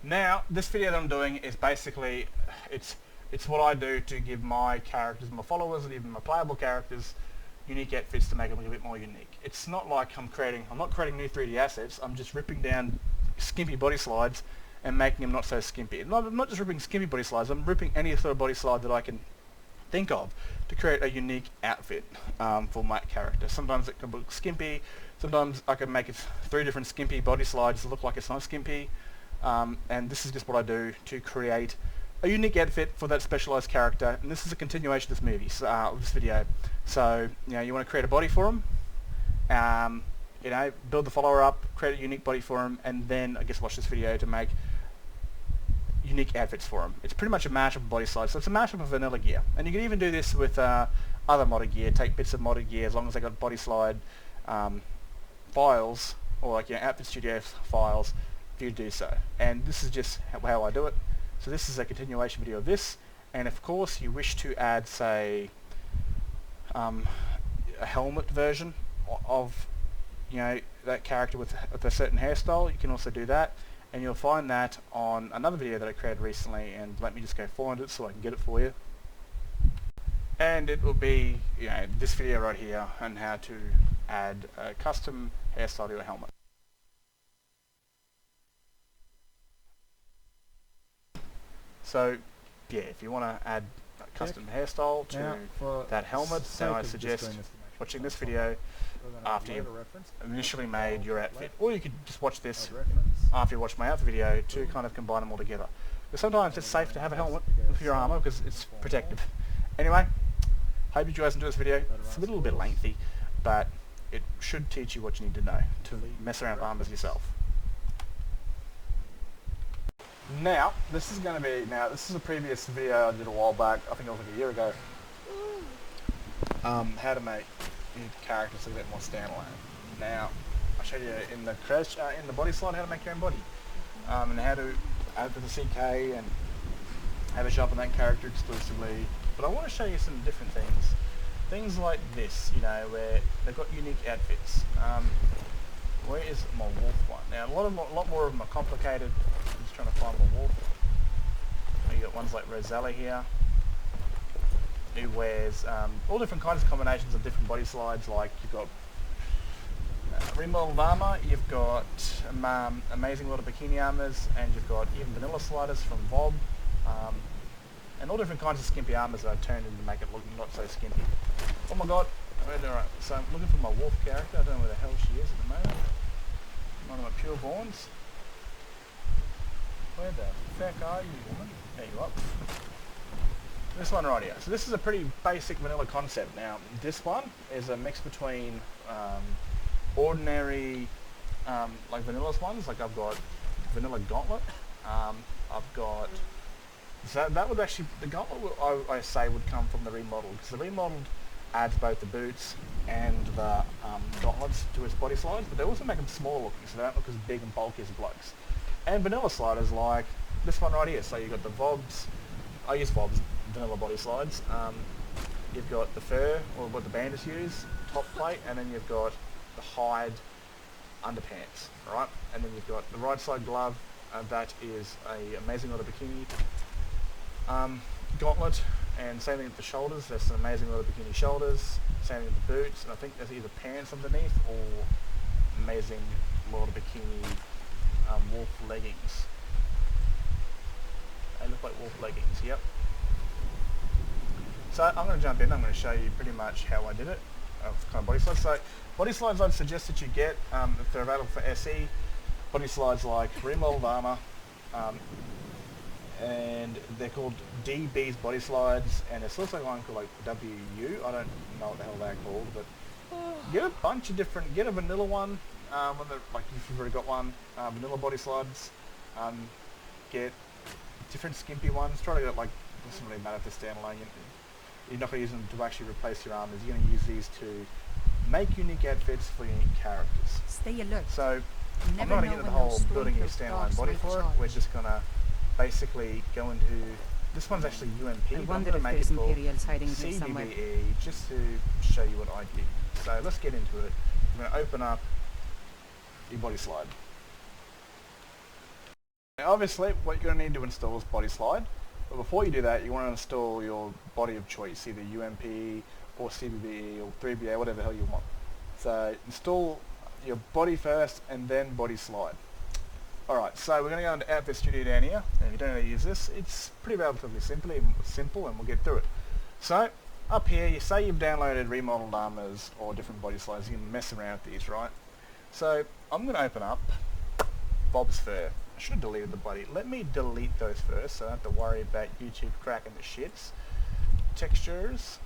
Now, this video that I'm doing is basically, it's what I do to give my characters, my followers, and even my playable characters unique outfits to make them a bit more unique. It's not like I'm not creating new 3D assets, I'm just ripping down skimpy body slides and making them not so skimpy. I'm not just ripping skimpy body slides, I'm ripping any sort of body slide that I can think of to create a unique outfit for my character. Sometimes it can look skimpy, sometimes I can make it 3 different skimpy body slides that look like it's not skimpy, and this is just what I do to create a unique outfit for that specialized character, and this is a continuation of this video. So, you want to create a body for them, build the follower up, create a unique body for them, and then I guess watch this video to make unique outfits for them. It's pretty much a mashup of body slides, so it's a mashup of vanilla gear. And you can even do this with other modded gear, take bits of modded gear as long as they got body slide files, or like Outfit Studio files, for you to do so. And this is just how I do it. So this is a continuation video of this, and of course you wish to add, say, a helmet version of that character with a certain hairstyle, you can also do that, and you'll find that on another video that I created recently, and let me just go find it so I can get it for you. And it will be this video right here on how to add a custom hairstyle to your helmet. So, yeah, if you want to add a custom hairstyle to that helmet, then I suggest watching this video after you've initially made your outfit. Or you could just watch this after you watch my outfit video to kind of combine them all together. But sometimes it's safe to have a helmet for your armor because it's protective. Anyway, hope you guys enjoy this video. It's a little bit lengthy, but it should teach you what you need to know to mess around with armors yourself. Now, this is a previous video I did a while back, I think it was like a year ago, how to make your characters look a bit more standalone. Now, I showed you in the Bodyslide how to make your own body, and how to add it to the CK and have it show up on that character exclusively. But I want to show you some different things like this, where they've got unique outfits. Where is my wolf one? Now, a lot more of them are complicated. I'm just trying to find my wolf. You got ones like Rosella here, who wears all different kinds of combinations of different body slides. Like you've got remodeled armor, you've got amazing lot of bikini armors, and you've got even vanilla sliders from Bob, and all different kinds of skimpy armors that I've turned in to make it look not so skimpy. Oh my god! Alright, so I'm looking for my wolf character. I don't know where the hell she is at the moment. One of my pureborns. Where the feck are you, woman? There you are. This one right here. So this is a pretty basic vanilla concept. Now, this one is a mix between ordinary, like vanilla ones. Like I've got vanilla gauntlet. I've got... So that would actually... The gauntlet, I say, would come from the remodeled. Because the remodeled adds both the boots and the gauntlets to its body slides, but they also make them smaller looking, so they don't look as big and bulky as blokes. And vanilla sliders like this one right here. So you've got the Vobs, I use Vobs vanilla body slides. You've got the fur, or what the bandits use, top plate, and then you've got the hide underpants, right? And then you've got the right side glove, that is a amazing lot of bikini gauntlet. And same thing with the shoulders, there's some amazing little bikini shoulders, same thing with the boots, and I think there's either pants underneath or amazing lot of bikini wolf leggings. They look like wolf leggings, yep. So I'm going to jump in, I'm going to show you pretty much how I did it, of kind of body slides. So body slides I'd suggest that you get, if they're available for SE, body slides like remodeled armor, and they're called DB's body slides, and there's also one called like WU. I don't know what the hell they're called, but get a bunch of different. Get a vanilla one, like if you've already got one, vanilla body slides. Get different skimpy ones. Try to get like, it doesn't really matter if they're standalone. You're not going to use them to actually replace your armors. You're going to use these to make unique outfits for unique characters. Stay alert. So I'm not going to get into the whole building your standalone body for it. We're just going to basically go into, this one's actually UMP, but I'm going to make it called CDBE just to show you what I did. So let's get into it. I'm going to open up your body slide. Now, obviously, what you're going to need to install is Bodyslide. But before you do that, you want to install your body of choice, either UMP or CBBE or 3BA, whatever the hell you want. So install your body first and then Bodyslide. Alright, so we're going to go into Outfit Studio down here, and if you don't know how to use this, it's pretty relatively simple and we'll get through it. So, up here, you say you've downloaded remodeled armors or different body slides, you can mess around with these, right? So, I'm going to open up Bob's Fur. I should have deleted the body. Let me delete those first, so I don't have to worry about YouTube cracking the shits. Textures,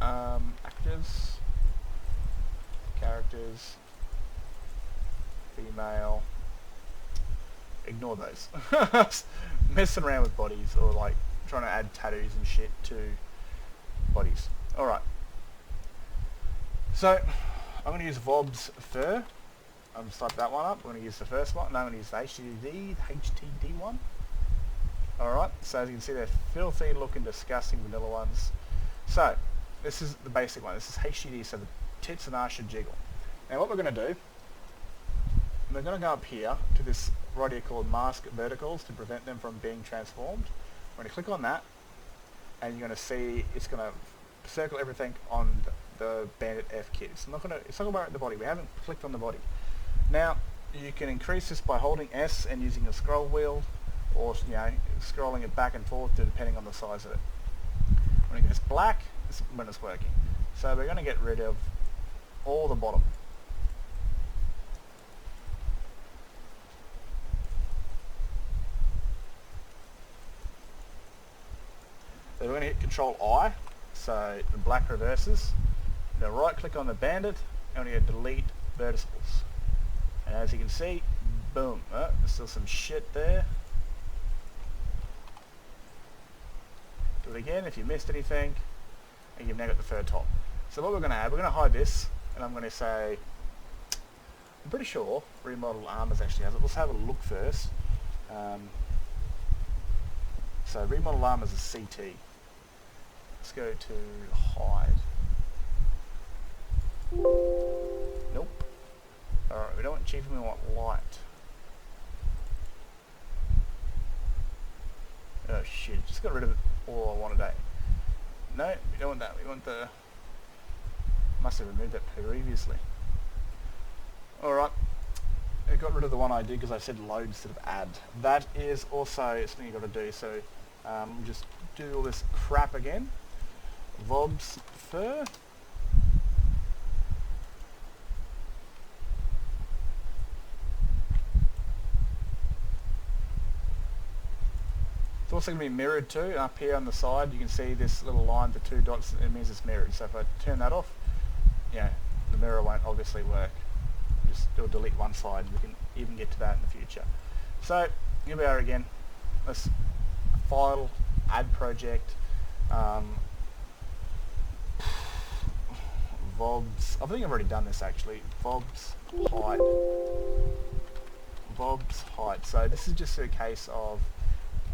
actors, characters, female. Ignore those. Messing around with bodies or like trying to add tattoos and shit to bodies. Alright. So, I'm going to use Bob's Fur. I'm going to start that one up. I'm going to use the first one. Now I'm going to use the HTD one. Alright, so as you can see they're filthy looking, disgusting vanilla ones. So, this is the basic one. This is HTD, so the tits and ass should jiggle. Now what we're going to do, we're going to go up here to this right here called Mask Verticals to prevent them from being transformed. We're going to click on that, and you're going to see it's going to circle everything on the Bandit F kit. It's not going to worry about the body. We haven't clicked on the body. Now, you can increase this by holding S and using a scroll wheel, or scrolling it back and forth depending on the size of it. When it goes black, it's when it's working. So we're going to get rid of all the bottom. So we're going to hit Control I, so the black reverses. Now right click on the bandit, and we're going to delete verticals. And as you can see, boom, there's still some shit there. Do it again if you missed anything, and you've now got the fur top. So what we're going to add, we're going to hide this, and I'm going to say, I'm pretty sure Remodeled Armors actually has it. Let's have a look first. So Remodeled Armors is CT. Let's go to hide. Nope. Alright, we don't want cheap, we want light. Oh shit, just got rid of all I wanted. No, we don't want that, we want the... Must have removed that previously. Alright, I got rid of the one I did because I said load instead of add. That is also something you've got to do, so just do all this crap again. Bob's Fur. It's also going to be mirrored too. Up here on the side you can see this little line, the two dots, it means it's mirrored. So if I turn that off, the mirror won't obviously work. Just it'll delete one side. We can even get to that in the future. So here we are again. Let's file, add project, Bob's, I think I've already done this actually, Bob's Hide. Bob's Hide. So this is just a case of,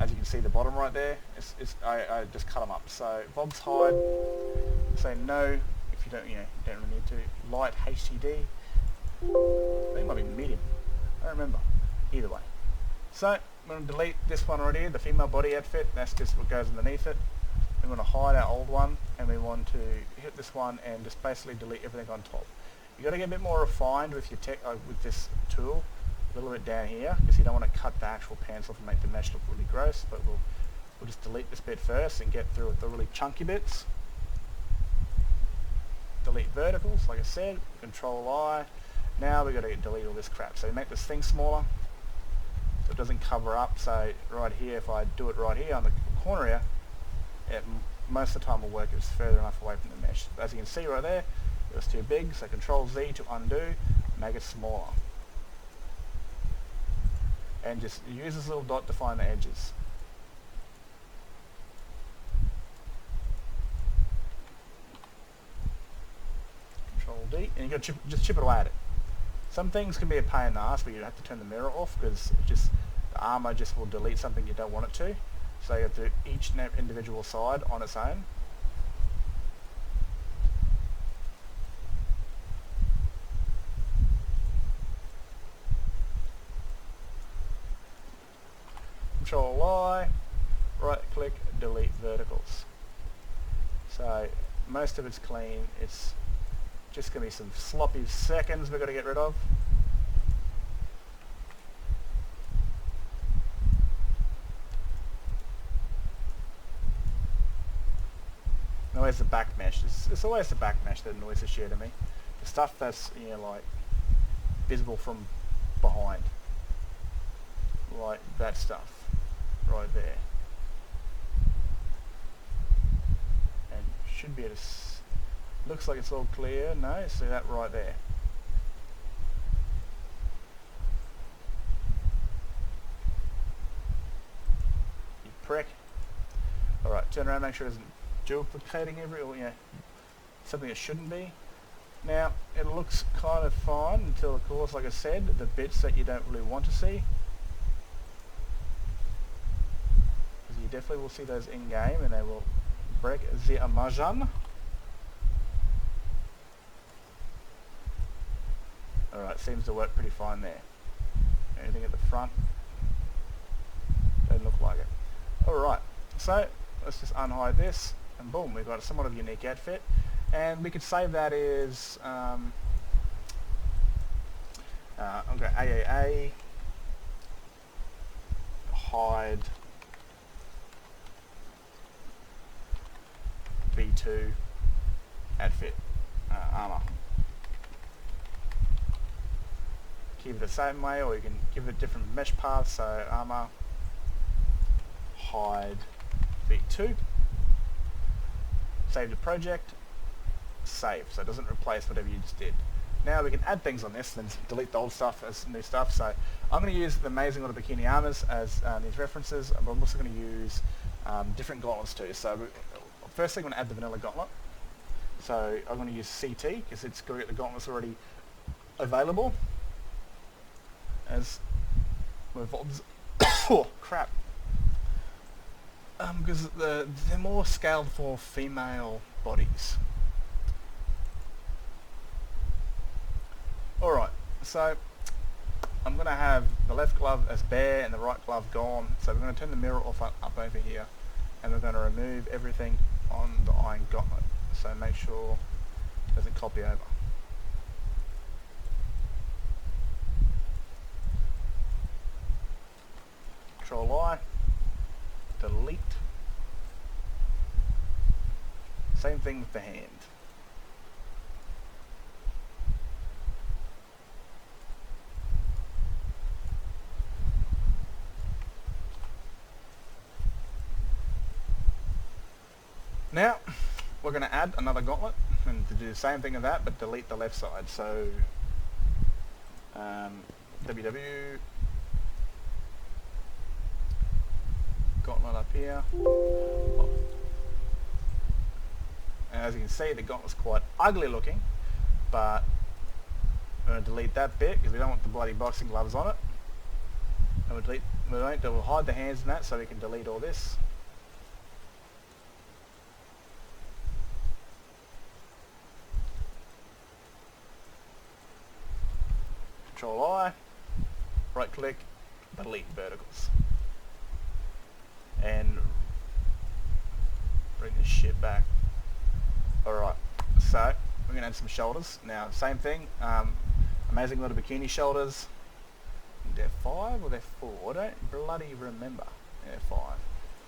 as you can see the bottom right there, I just cut them up. So Bob's Hide, say no if you don't, don't really need to. Light HTD, I think it might be medium, I don't remember. Either way. So I'm going to delete this one right here, the female body outfit, that's just what goes underneath it. We want to hide our old one, and we want to hit this one and just basically delete everything on top. You've got to get a bit more refined with your with this tool, a little bit down here, because you don't want to cut the actual pants off and make the mesh look really gross, but we'll just delete this bit first and get through with the really chunky bits. Delete verticals, like I said, Control I. Now we've got to delete all this crap. So we make this thing smaller, so it doesn't cover up. So right here, if I do it right here on the corner here, most of the time will work if it's further enough away from the mesh. But as you can see right there, it was too big, so Control Z to undo, make it smaller. And just use this little dot to find the edges. Control D, and you got to just chip it away at it. Some things can be a pain in the ass, but you have to turn the mirror off because the armor just will delete something you don't want it to. So you have to do each individual side on its own. Control I, right click, delete verticals. So most of it's clean. It's just going to be some sloppy seconds we've got to get rid of. And always the back mesh. It's always the back mesh that annoys the shit out of me. The stuff that's, you know, like visible from behind, like that stuff right there, and should be able to looks like it's all clear. No, see that right there. You prick. Alright, turn around, make sure it isn't duplicating something it shouldn't be. Now, it looks kind of fine until, of course, like I said, the bits that you don't really want to see. Because you definitely will see those in-game and they will break the immersion. Alright, seems to work pretty fine there. Anything at the front? Doesn't look like it. Alright, so let's just unhide this and boom, we've got a somewhat of a unique outfit. And we could save that as I'm going to AAA hide B2 outfit armor. Keep it the same way, or you can give it different mesh paths. So armor hide B2. Save the project. Save, so it doesn't replace whatever you just did. Now we can add things on this and then delete the old stuff as new stuff. So I'm going to use the Amazing Little Bikini Armors as these references, but I'm also going to use different gauntlets too. So firstly I'm going to add the vanilla gauntlet. So I'm going to use CT because it's got the gauntlets already available. As we've oh crap. Because they're more scaled for female bodies. Alright, so I'm going to have the left glove as bare and the right glove gone. So we're going to turn the mirror off up over here and we're going to remove everything on the iron gauntlet. So make sure it doesn't copy over. Control I, delete. Same thing with the hand. Now we're going to add another gauntlet and to do the same thing as that, but delete the left side. So WW gauntlet up here. And as you can see, the gauntlet's quite ugly looking, but I'm going to delete that bit because we don't want the bloody boxing gloves on it. And we'll hide the hands in that so we can delete all this. Control I, right click, delete verticals. And bring this shit back. Alright, so we're going to add some shoulders. Now, same thing, Amazing Little Bikini shoulders. They're 5 or they're 4? I don't bloody remember. Yeah, 5.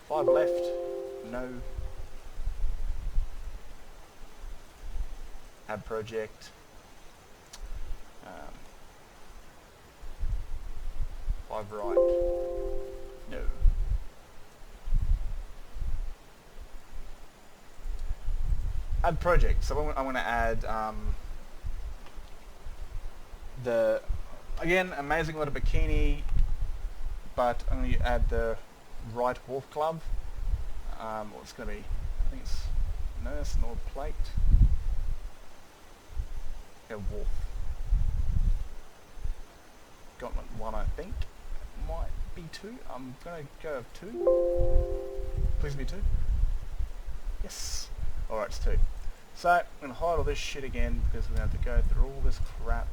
5 left, no. Add project. 5 right. No. Add project. So I'm going to add the, again, Amazing Little Bikini, but I'm going to add the right wolf club. What's going to be? I think it's nurse nor plate. Yeah, wolf. Gauntlet 1, I think. Might be 2. I'm going to go with 2. Please be 2. Yes. Alright, it's 2. So, I'm going to hide all this shit again because we're going to have to go through all this crap.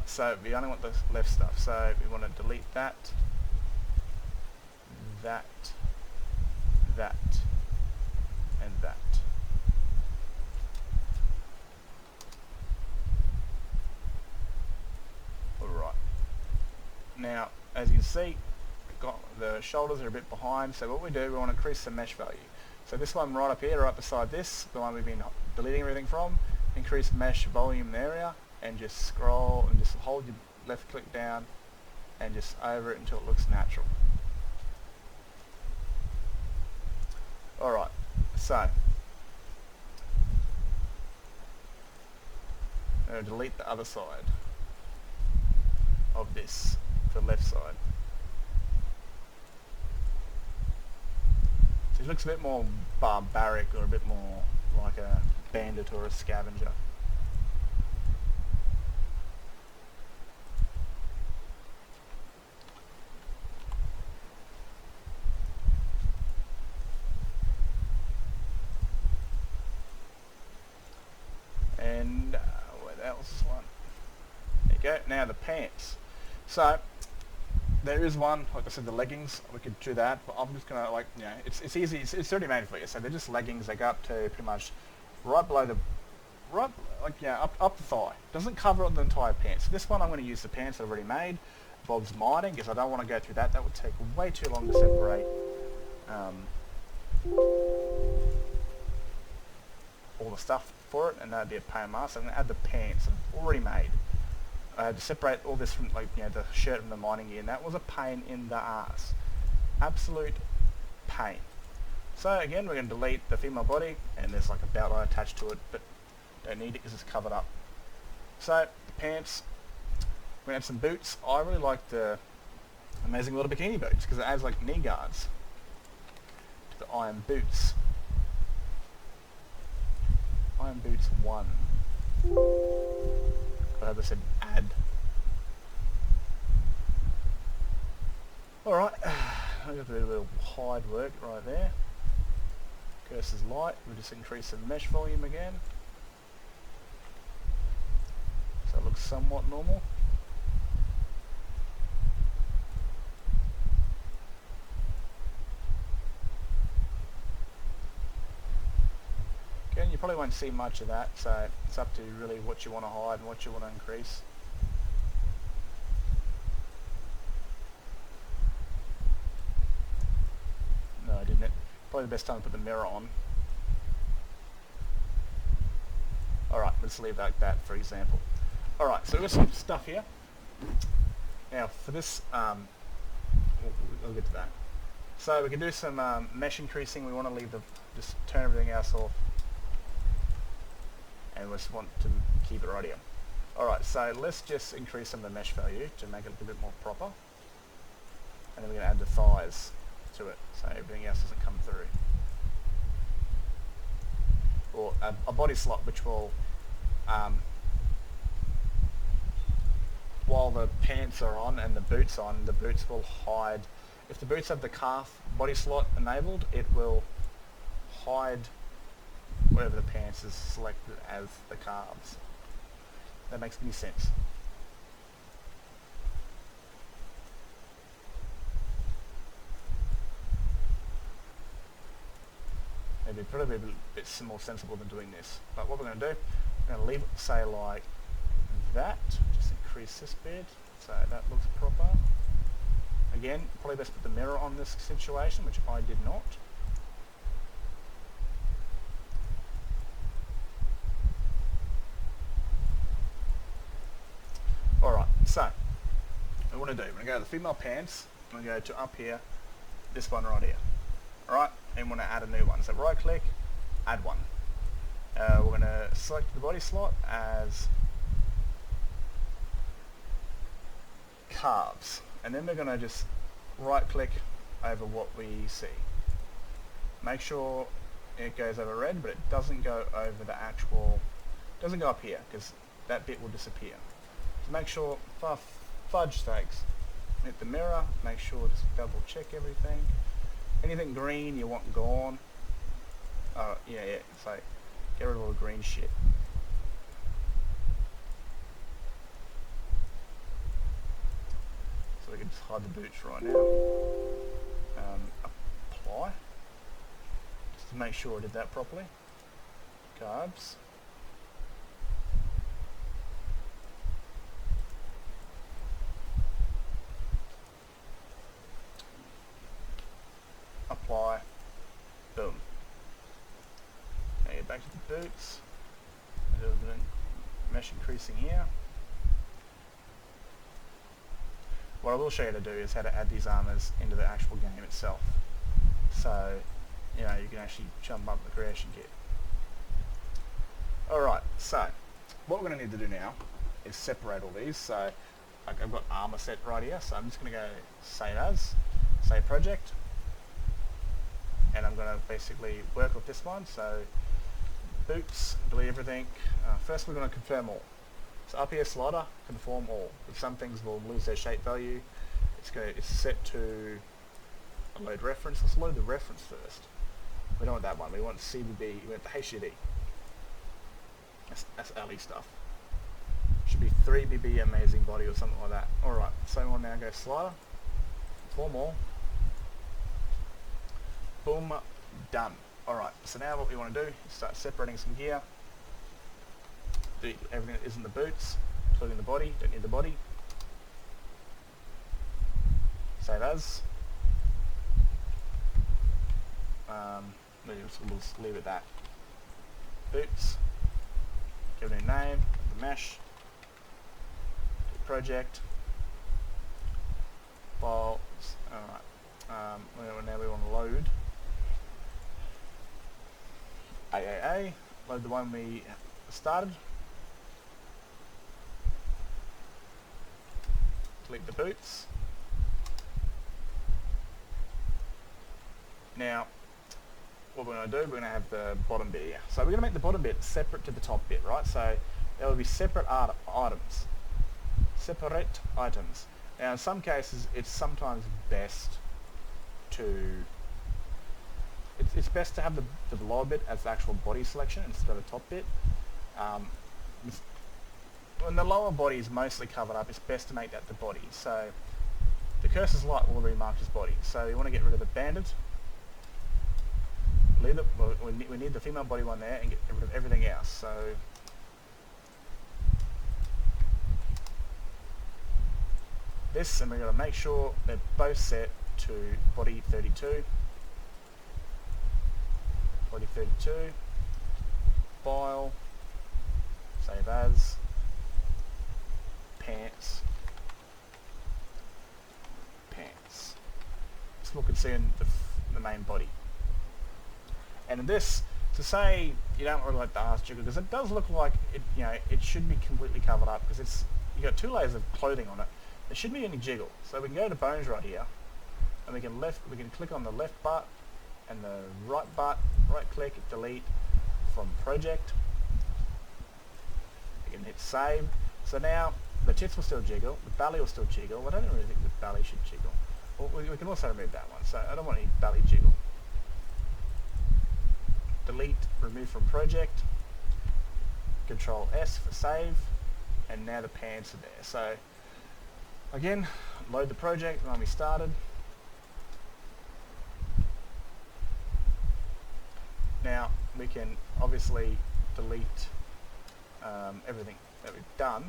Alright, so we only want the left stuff, so we want to delete that, that, that, and that. Alright. Now, as you can see, got the shoulders are a bit behind, so what we do, we want to increase the mesh value. So this one right up here, right beside this, the one we've been deleting everything from, increase mesh volume area, and just scroll and just hold your left click down and just over it until it looks natural. Alright, so I'm going to delete the other side of this, the left side. So it looks a bit more barbaric, or a bit more like a bandit or a scavenger. And where else is one? There you go. Now the pants. So there is one, like I said, the leggings. We could do that, but I'm just gonna, like, you know, it's easy. It's already made for you. So they're just leggings. They go up to pretty much right below the, up the thigh. Doesn't cover the entire pants. So this one I'm going to use the pants I've already made. Bob's mining, because I don't want to go through that. That would take way too long to separate all the stuff for it, and that'd be a pain in the ass. So I'm going to add the pants I've already made. I had to separate all this from, like, you know, the shirt from the mining gear, and that was a pain in the ass. Absolute pain. So again, we're going to delete the female body, and there's like a belt line attached to it, but don't need it because it's covered up. So the pants, we're going to add some boots. I really like the Amazing Little Bikini boots because it adds like knee guards to the iron boots. Iron boots 1. I hope I said add. Alright, I've got a little hide work right there. Cursor's light, we'll just increase the mesh volume again. So it looks somewhat normal. Again, you probably won't see much of that, so it's up to really what you want to hide and what you want to increase. No, I didn't. Probably the best time to put the mirror on. Alright, let's leave like that for example. Alright, so we've got some stuff here. Now for this, I'll get to that. So we can do some mesh increasing. We want to leave just turn everything else off. And we just want to keep it right here. Alright, so let's just increase some of the mesh value to make it look a bit more proper. And then we're going to add the thighs to it, so everything else doesn't come through. Or a body slot which will, while the pants are on and the boots on, the boots will hide. If the boots have the calf body slot enabled, it will hide whatever the pants is selected as the calves. That makes any sense. Maybe probably a bit more sensible than doing this. But what we're going to do, we're going to leave it, say, like that. Just increase this bit so that looks proper. Again, probably best put the mirror on this situation, which I did not. Alright, so what we want to do, we're going to go to the female pants, we're going to go to up here, this one right here. Alright, and we're going to add a new one. So right click, add one. We're going to select the body slot as calves. And then we're going to just right click over what we see. Make sure it goes over red, but it doesn't go over the actual, doesn't go up here, because that bit will disappear. So make sure, for fudge sakes, hit the mirror, make sure just double check everything. Anything green you want gone. Yeah, it's like, get rid of all the green shit. Just hide the boots right now. Apply. Just to make sure I did that properly. Carbs. Apply. Boom. Now get back to the boots. A little bit of mesh increasing here. What I will show you to do is how to add these armors into the actual game itself. So, you know, you can actually jump up the creation kit. Alright, so what we're going to need to do now is separate all these. So like I've got armor set right here, so I'm just going to go save as, save project, and I'm going to basically work with this one. So boots, delete everything. First we're going to confirm all. So up here, slider, conform all. But some things will lose their shape value. It's set to a load reference. Let's load the reference first. We don't want that one. We want CBB. We want the HUD. That's LE stuff. Should be 3BB amazing body or something like that. Alright, so we'll now go slider, conform all. Boom, done. Alright, so now what we want to do is start separating some gear. Do everything that isn't the boots, including the body. Don't need the body. Save as. We'll just leave it at that. Boots. Give it a name. The mesh. Do project. Files. Alright. Now we want to load AAA. Load the one we started. Delete the boots. Now, what we're going to do, we're going to have the bottom bit here. So we're going to make the bottom bit separate to the top bit, right? So there will be separate items. Separate items. Now in some cases, it's sometimes best to... It's best to have the lower bit as the actual body selection instead of the top bit. When the lower body is mostly covered up, it's best to make that the body. So the cursor's light will already mark as body. So you want to get rid of the banded. We need the female body one there and get rid of everything else. So this, and we're going to make sure they're both set to body 32. Body 32. File. Save as. Pants. This look and see in the main body. And in this, to say you don't really like the arse jiggle, because it does look like it, you know, it should be completely covered up because you got two layers of clothing on it. There shouldn't be any jiggle. So we can go to bones right here, and we can click on the left butt and the right butt, right click, delete from project. We can hit save. So now the tits will still jiggle, the belly will still jiggle. I don't really think the belly should jiggle. Well, we can also remove that one, so I don't want any belly jiggle. Delete, remove from project, Control S for save, and now the pants are there. So again, load the project when we started. Now we can obviously delete everything that we've done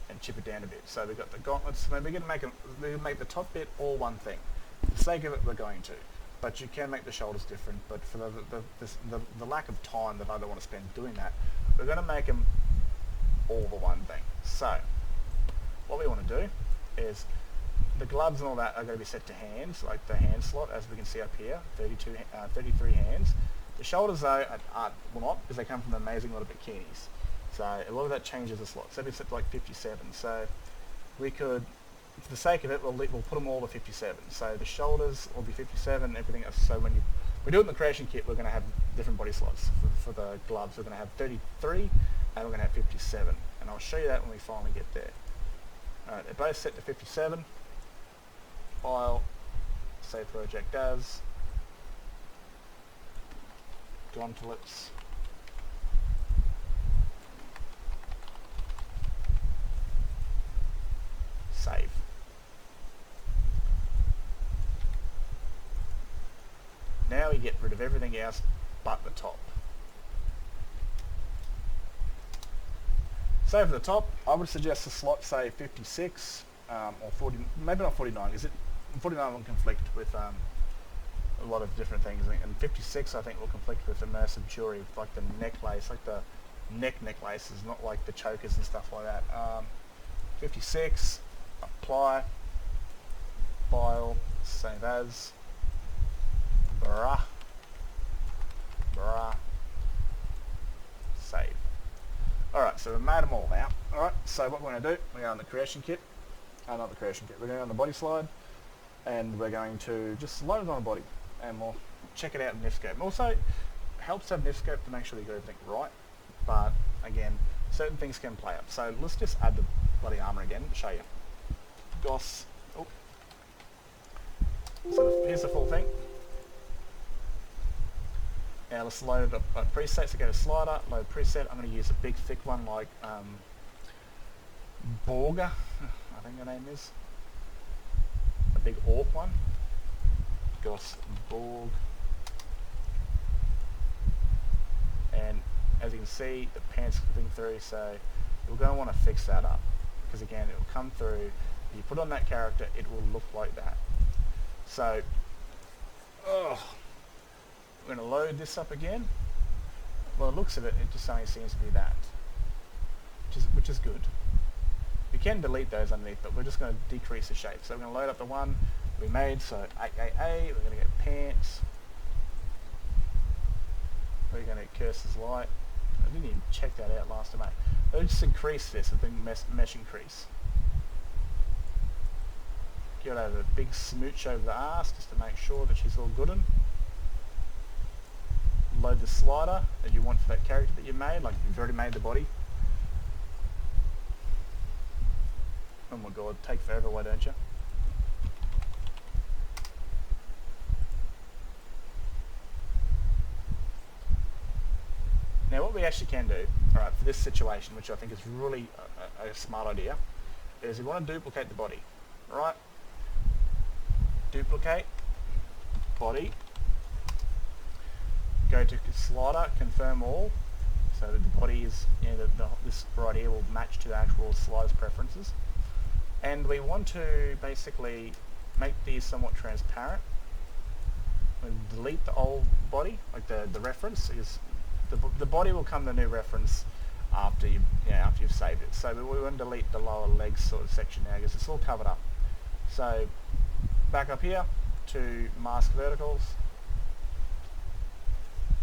and chip it down a bit. So we've got the gauntlets. We're going to make the top bit all one thing. For the sake of it, we're going to. But you can make the shoulders different. But for the lack of time that I don't want to spend doing that, we're going to make them all the one thing. So what we want to do is the gloves and all that are going to be set to hands, like the hand slot, as we can see up here, 33 hands. The shoulders though will not, because they come from the amazing lot of bikinis. So a lot of that changes the slot. So we set to like 57. So we could, for the sake of it, we'll put them all to 57. So the shoulders will be 57, everything else. So when we do it in the creation kit, we're going to have different body slots. For the gloves, we're going to have 33 and we're going to have 57. And I'll show you that when we finally get there. Alright, they're both set to 57. File, save project as, gauntlets. of everything else but the top. So for the top, I would suggest a slot, say 56 or 40, maybe not 49, because 49 will conflict with a lot of different things, and 56 I think will conflict with immersive jewelry, like the necklace, like the neck necklaces, not like the chokers and stuff like that. 56, apply, file, save as, bruh, save. Alright, so we've made them all now. Alright, so what we're going to do, we're going on the Creation Kit, not the Creation Kit, we're going on the Bodyslide, and we're going to just load it on a body, and we'll check it out in Nifscope. Also, it helps to have Nifscope to make sure you got everything right, but again, certain things can play up. So let's just add the bloody armor again to show you. GOS, oh. So here's the full thing. Now let's load up a preset, so go to slider, load preset. I'm going to use a big thick one like Borga, I think the name is. A big orc one. GOS Borg. And as you can see, the pants clipping through, so you're going to want to fix that up. Because again, it will come through, if you put on that character, it will look like that. So, we're going to load this up again. Well, the looks of it, it just only seems to be that, which is good. We can delete those underneath, but we're just going to decrease the shape. So we're going to load up the one we made, so AAA, we're going to get pants. We're going to get Curse's Light. I didn't even check that out last time. Let's just increase this with the mesh increase. Give her a big smooch over the arse just to make sure that she's all good. Load the slider that you want for that character that you made, like you've already made the body. Oh my god, take forever, why don't you? Now what we actually can do, alright, for this situation, which I think is really a smart idea, is we want to duplicate the body. Right? Duplicate, body, go to slider, confirm all, so that the body is, this right here will match to the actual slider's preferences. And we want to basically make these somewhat transparent. We'll delete the old body, like the reference, is the body will come to the new reference after you've saved it. So we want to delete the lower legs sort of section now because it's all covered up. So back up here to mask verticals,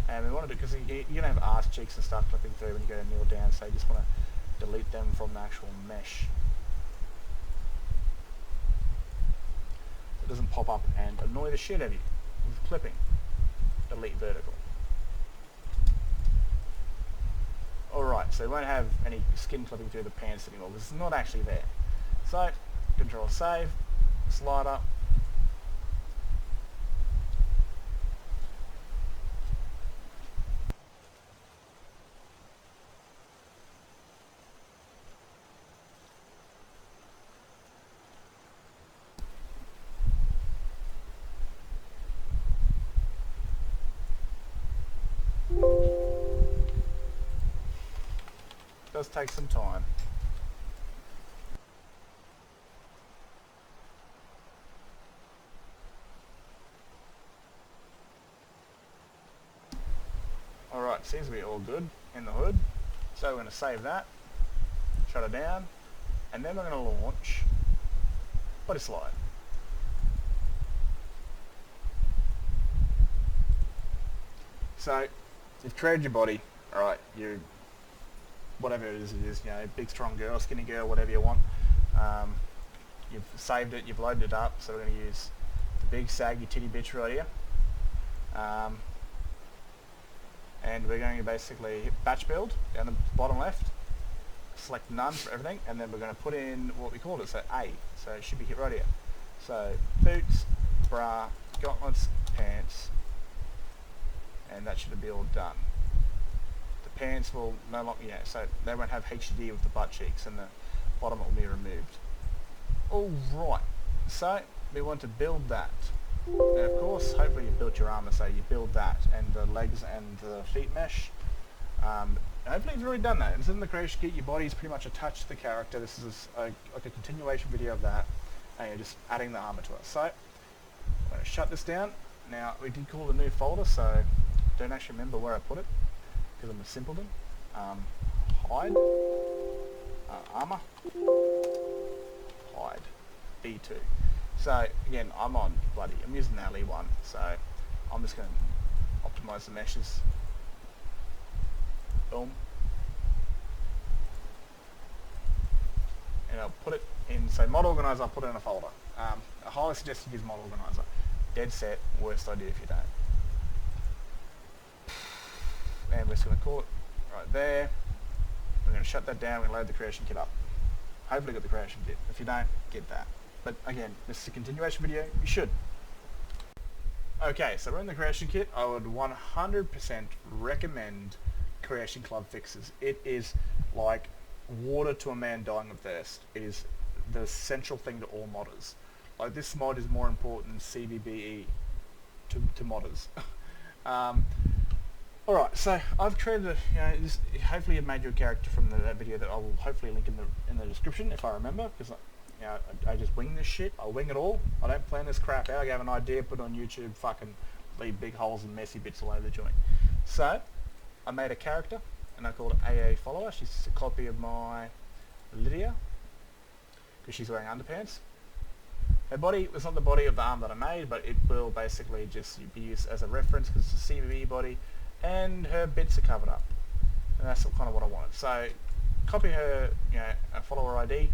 and we want to do, because you're going to have arse cheeks and stuff clipping through when you go to kneel down, so you just want to delete them from the actual mesh. It doesn't pop up and annoy the shit out of you with clipping. Delete vertical. Alright, so we won't have any skin clipping through the pants anymore because it's not actually there. So, Control Save, slider, does take some time. Alright, seems to be all good in the hood. So we're going to save that, shut it down, and then we're going to launch Bodyslide. So, you've created your body, alright, whatever it is, big strong girl, skinny girl, whatever you want. You've saved it, you've loaded it up, so we're going to use the big saggy titty bitch right here. And we're going to basically hit batch build down the bottom left, select none for everything, and then we're going to put in what we called it, so A, so it should be hit right here. So boots, bra, gauntlets, pants, and that should be all done. Pants will no longer, so they won't have HDD with the butt cheeks, and the bottom will be removed. Alright, so we want to build that. And of course, hopefully you've built your armor, so you build that, and the legs and the feet mesh. Hopefully you've already done that. It's in the creation kit, your body's pretty much attached to the character. This is like a continuation video of that, and you're just adding the armor to it. So, I'm going to shut this down. Now, we did call it a new folder, so I don't actually remember where I put it, because I'm a simpleton. Hide, armor, hide, B2. So again, I'm using the LE one, so I'm just going to optimize the meshes. Boom. And I'll put it in, so mod organizer, I'll put it in a folder. I highly suggest you use mod organizer. Dead set, worst idea if you don't. And we're just going to call it right there. We're going to shut that down, we're going to load the creation kit up. Hopefully get the creation kit. If you don't, get that. But again, this is a continuation video, you should. Okay, so we're in the creation kit. I would 100% recommend Creation Club fixes. It is like water to a man dying of thirst. It is the central thing to all modders. Like, this mod is more important than CBBE to modders. Alright, so I've created hopefully you've made your character from that video that I will hopefully link in the description if I remember, because I just wing this shit. I wing it all. I don't plan this crap out. I have an idea, put it on YouTube, fucking leave big holes and messy bits all over the joint. So, I made a character, and I called it AA Follower. She's just a copy of my Lydia, because she's wearing underpants. Her body was not the body of the arm that I made, but it will basically just be used as a reference, because it's a CBB body, and her bits are covered up. And that's kind of what I wanted. So, copy her, a follower ID,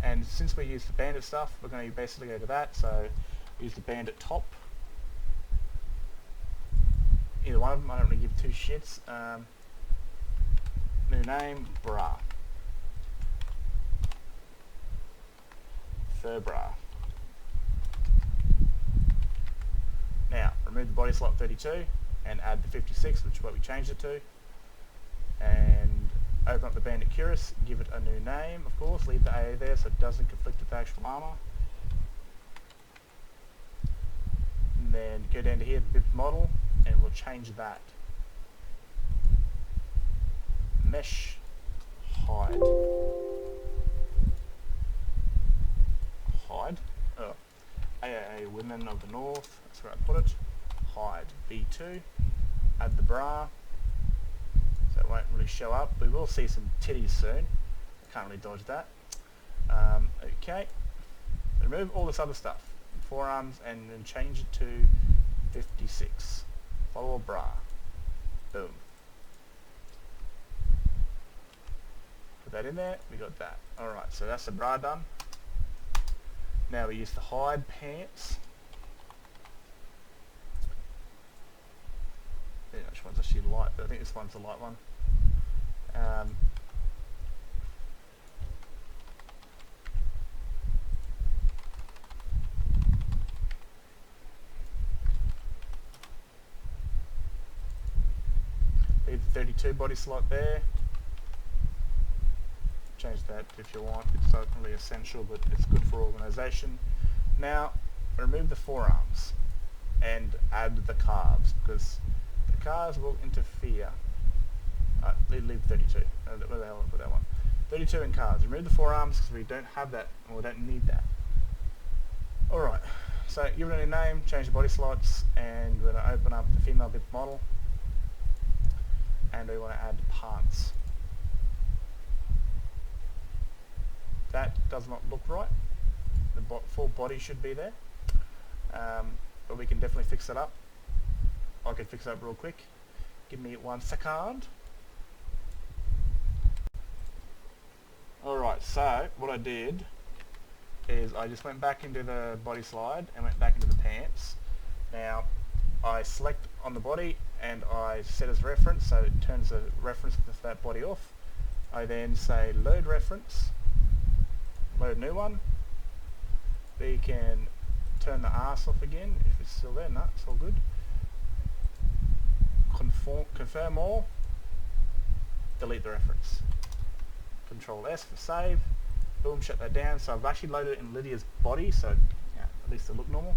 and since we use the bandit stuff, we're going to basically go to that. So, use the bandit top. Either one of them, I don't really give two shits. New name, bra. Fur bra. Now, remove the body slot 32 and add the 56, which is what we changed it to. And open up the bandit cuirass, give it a new name, of course, leave the AA there so it doesn't conflict with the actual armor. And then go down to here, bib model, and we'll change that. Mesh, hide. Hide. Oh. AAA Women of the North, that's where I put it. Hide, B2. Add the bra. So it won't really show up. We will see some titties soon. I can't really dodge that. Okay. Remove all this other stuff. Forearms, and then change it to 56. Follow a bra. Boom. Put that in there, we got that. Alright, so that's the bra done. Now we use the hide pants. Yeah, which one's actually light, but I think this one's the light one. Leave the 32 body slot there. Change that if you want. It's not really essential, but it's good for organisation. Now, remove the forearms and add the calves, because the calves will interfere. Leave 32. Where the hell did I put that one? 32 and calves. Remove the forearms because we don't have that, and we don't need that. Alright, so give it a new name, change the body slots, and we're going to open up the female bib model, and we want to add pants. That does not look right. The full body should be there, but we can definitely fix that up. I can fix that up real quick. Give me 1 second. Alright, so what I did is I just went back into the body slide and went back into the pants. Now I select on the body and I set as reference, so it turns the reference to that body off. I then say load reference, load new one. We can turn the arse off again if it's still there. No, it's all good. Confirm all, delete the reference. Control S for save. Boom, shut that down. So I've actually loaded it in Lydia's body, so at least it look normal.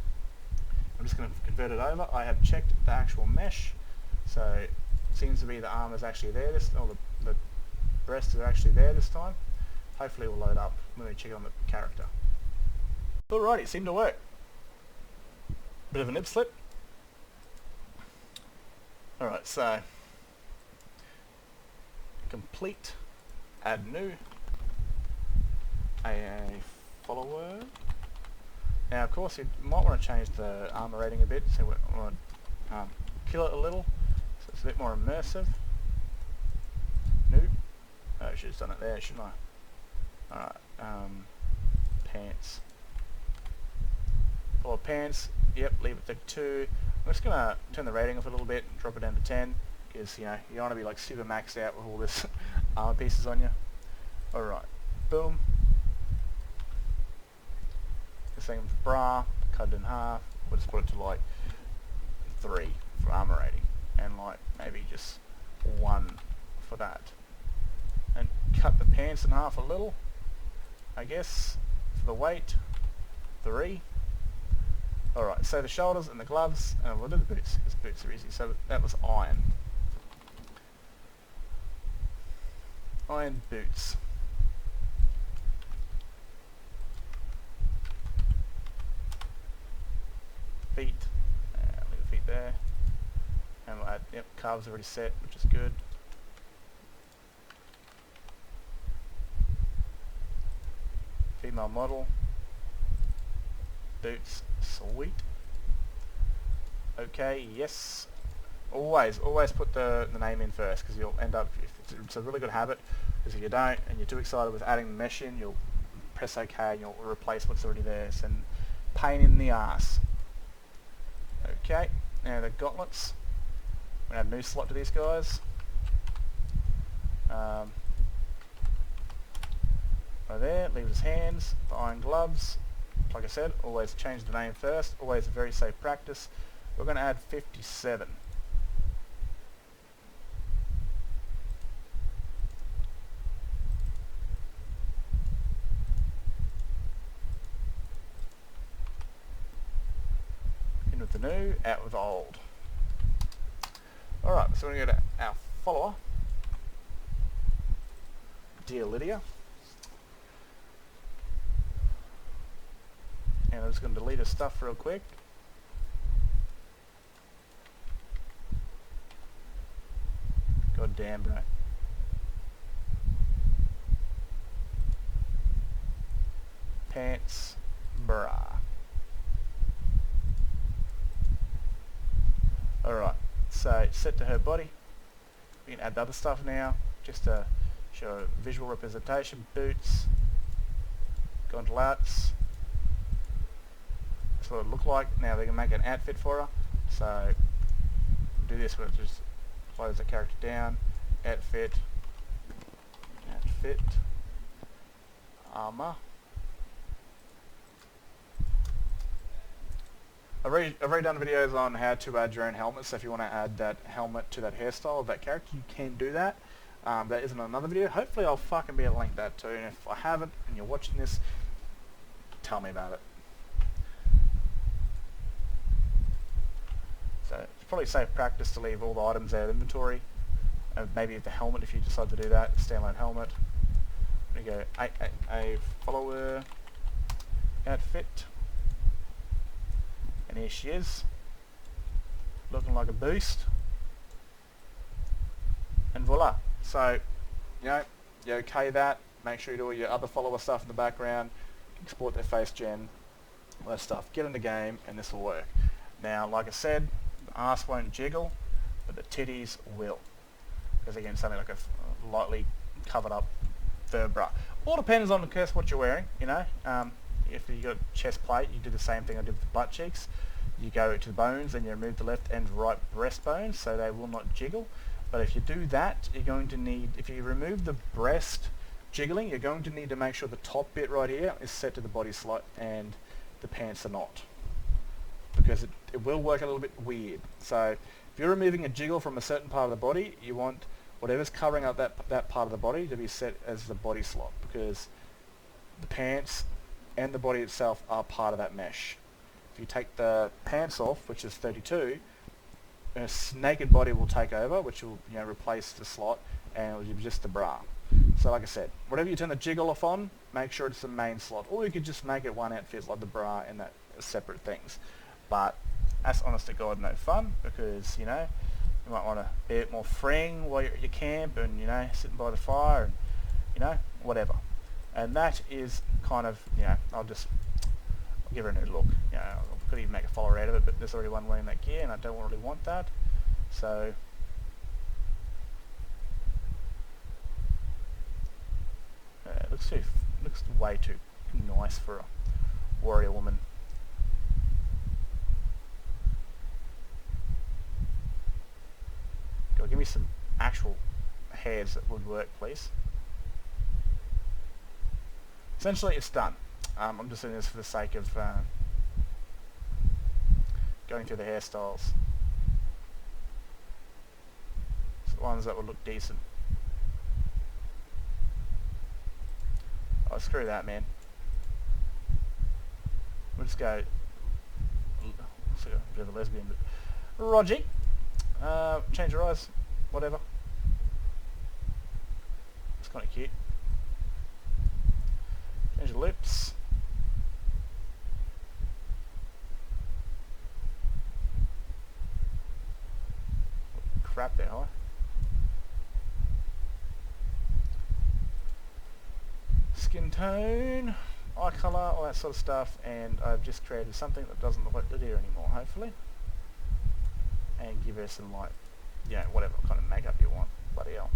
I'm just going to convert it over. I have checked the actual mesh, so it seems to be the arm is actually there, the breasts are actually there this time. Hopefully it will load up when we check it on the character. Alright, it seemed to work. Bit of a nip slip. Alright, so complete, add new, a follower. Now of course you might want to change the armor rating a bit, so we want to kill it a little, so it's a bit more immersive. New. Oh, I should have done it there, shouldn't I? Alright, pants. Follow pants, yep, leave it to 2. I'm just going to turn the rating off a little bit and drop it down to 10, because you know, you don't want to be like super maxed out with all this armor pieces on you. Alright, boom. The same with bra, cut it in half. We'll just put it to like 3 for armor rating, and like maybe just 1 for that. And cut the pants in half a little, I guess, for the weight, 3. Alright, so the shoulders and the gloves, and we'll do the boots, because boots are easy. So that was iron. Iron boots. Feet, leave the feet there. And we'll add, yep, calves already set, which is good. Female model. Boots, sweet. Okay, yes. Always put the name in first, because you'll end up, it's a really good habit, because if you don't, and you're too excited with adding the mesh in, you'll press OK and you'll replace what's already there. So pain in the ass. Okay, now the gauntlets. We're going to add a new slot to these guys. Right there, leave his hands, the iron gloves. Like I said, always change the name first, always a very safe practice. We're going to add 57. In with the new, out with the old. Alright, so we're going to go to our follower. Dear Lydia. And I'm just going to delete her stuff real quick. God damn, bro. Pants, bra. Alright, so it's set to her body. We can add the other stuff now, just to show a visual representation. Boots, gauntlets. That's what it looked like. Now they can make an outfit for her. So do this, we'll just close the character down. Outfit, armor. I've already done videos on how to add your own helmet, so if you want to add that helmet to that hairstyle of that character, you can do that. That isn't another video. Hopefully I'll fucking be able to link that too, and if I haven't and you're watching this, tell me about it. So it's probably safe practice to leave all the items out of inventory. Maybe the helmet, if you decide to do that, standalone helmet. We go a follower outfit, and here she is, looking like a beast. And voila. So, you know, you okay that. Make sure you do all your other follower stuff in the background. Export their face gen, all that stuff. Get in the game, and this will work. Now, like I said, the ass won't jiggle, but the titties will. Because again, something like a lightly covered up bra. All depends on, of course, what you're wearing. You know, if you got chest plate, you do the same thing I did with the butt cheeks. You go to the bones and you remove the left and right breastbones, so they will not jiggle. But if you do that, you're going to need, if you remove the breast jiggling, you're going to need to make sure the top bit right here is set to the body slot and the pants are not, because it will work a little bit weird. So if you're removing a jiggle from a certain part of the body, you want whatever's covering up that part of the body to be set as the body slot, because the pants and the body itself are part of that mesh. If you take the pants off, which is 32, a naked body will take over, which will replace the slot, and it will be just the bra. So like I said, whatever you turn the jiggle off on, make sure it's the main slot, or you could just make it one outfit like the bra and that separate things. But that's honest to God no fun, because you might want to be a bit more freeing while you're at your camp and sitting by the fire and whatever. And that is kind of I'll give her a new look. I could even make a follower out of it, but there's already one wearing that gear and I don't really want that. So it looks way too nice for a warrior woman. God, give me some actual hairs that would work, please. Essentially, it's done. I'm just doing this for the sake of going through the hairstyles. It's the ones that would look decent. Oh, screw that, man. We'll just go a bit of a lesbian, but Rogie. Change your eyes, whatever. It's kind of cute. Change your lips. Crap there, huh? Skin tone, eye colour, all that sort of stuff, and I've just created something that doesn't look like the deer anymore, hopefully. And give her some whatever kind of makeup you want. Bloody hell.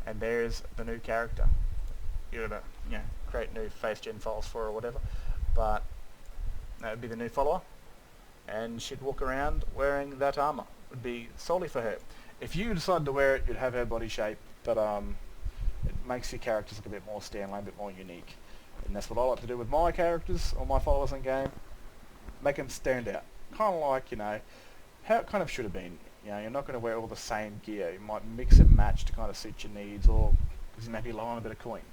And there's the new character. You're gonna create new face gen files for her or whatever, but that would be the new follower, and she'd walk around wearing that armor. It would be solely for her. If you decided to wear it, you'd have her body shape, but it makes your characters look a bit more standalone, a bit more unique. And that's what I like to do with my characters or my followers in game. Make them stand out. Kind of like, how it kind of should have been. You're not going to wear all the same gear. You might mix and match to kind of suit your needs, or because you may be low on a bit of coin.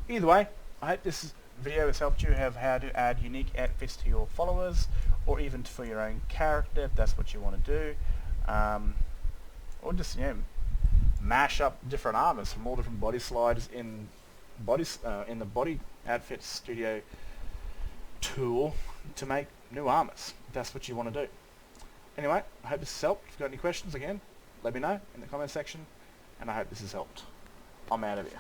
Either way, I hope this video has helped you have how to add unique outfits to your followers, or even for your own character if that's what you want to do. Or just mash up different armors from all different body sliders in the body outfit studio tool to make new armors, if that's what you want to do. Anyway, I hope this has helped. If you've got any questions, again, let me know in the comment section, and I hope this has helped. I'm out of here.